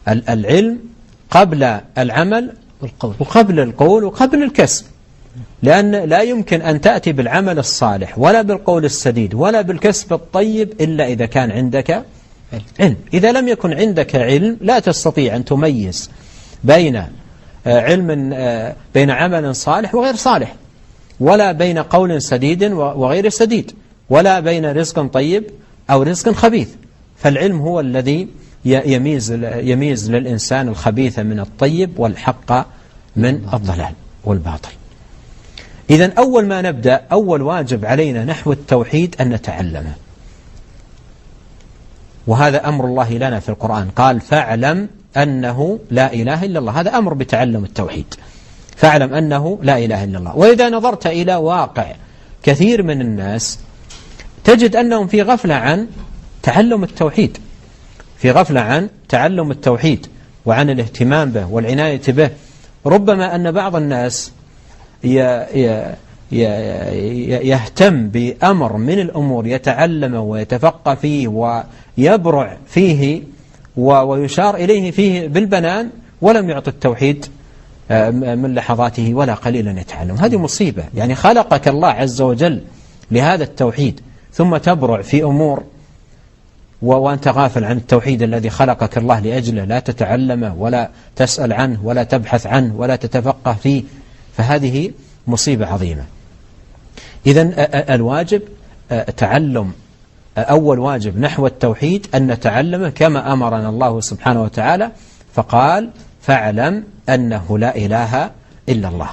العلم قبل العمل وقبل القول وقبل الكسب، لأن لا يمكن أن تأتي بالعمل الصالح ولا بالقول السديد ولا بالكسب الطيب إلا إذا كان عندك علم. إذا لم يكن عندك علم لا تستطيع أن تميز بين بين عمل صالح وغير صالح، ولا بين قول سديد وغير سديد، ولا بين رزق طيب أو رزق خبيث. فالعلم هو الذي يميز للإنسان الخبيث من الطيب والحق من الضلال والباطل. إذن أول ما نبدأ، أول واجب علينا نحو التوحيد أن نتعلمه، وهذا أمر الله لنا في القرآن، قال فاعلم أنه لا إله إلا الله. هذا أمر بتعلم التوحيد، فاعلم أنه لا إله إلا الله. وإذا نظرت إلى واقع كثير من الناس تجد أنهم في غفلة عن تعلم التوحيد، في غفلة عن تعلم التوحيد وعن الاهتمام به والعناية به. ربما أن بعض الناس يهتم بأمر من الأمور يتعلم ويتفقه فيه ويبرع فيه ويشار إليه فيه بالبنان، ولم يعطي التوحيد من لحظاته ولا قليلا يتعلم. هذه مصيبة. يعني خلقك الله عز وجل لهذا التوحيد، ثم تبرع في أمور وأنت غافل عن التوحيد الذي خلقك الله لأجله، لا تتعلمه ولا تسأل عنه ولا تبحث عنه ولا تتفقه فيه، فهذه مصيبة عظيمة. إذن الواجب تعلم، أول واجب نحو التوحيد أن نتعلمه كما أمرنا الله سبحانه وتعالى، فقال فاعلم أنه لا إله إلا الله.